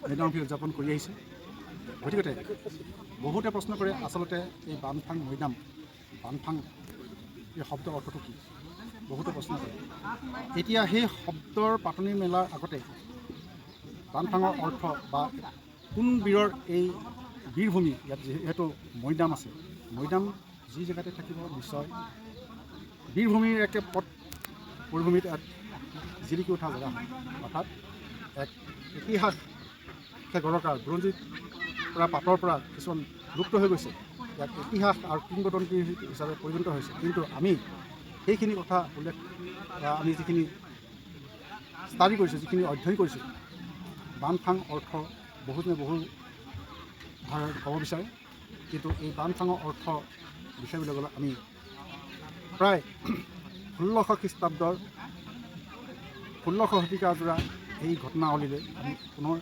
মৈদামী উদযাপন কৰি আহিছে। গতিকে বহুতে প্ৰশ্ন কৰে আচলতে এই বানফাং মৈদাম, বানফাং এই শব্দৰ অৰ্থটো কি? বহুতে প্ৰশ্ন কৰে। এতিয়া সেই শব্দৰ পাতনি মেলাৰ আগতে বানফাঙৰ অৰ্থ বা কোন বীৰৰ এই বীৰভূমি, ইয়াত যিহেতু মৈদাম আছে, মৈদাম যি জেগাতে থাকিব নিশ্চয় বীৰভূমিৰ একে পথ পৰিভূমিত এক জিলিকি উঠা জেগা হয়। অৰ্থাৎ এক ইতিহাস গৰকাৰ বুৰঞ্জীৰ পৰা পাতৰ পৰা কিছুমান লুপ্ত হৈ গৈছে, ইয়াক ইতিহাস আৰু কিংবদন্তি হিচাপে পৰিগণিত হৈছে। কিন্তু আমি সেইখিনি কথা উল্লেখ আমি যিখিনি ষ্টাডি কৰিছোঁ, যিখিনি অধ্যয়ন কৰিছোঁ, বানফাং অৰ্থ বহুজনে বহু ক'ব বিচাৰে। কিন্তু এই বানফাঙৰ অৰ্থ বিচাৰিবলৈ গ'লে আমি প্ৰায় 1600 খ্ৰীষ্টাব্দৰ 16 শতিকাজোৰা এই ঘটনাৱলীলৈ আমি পুনৰ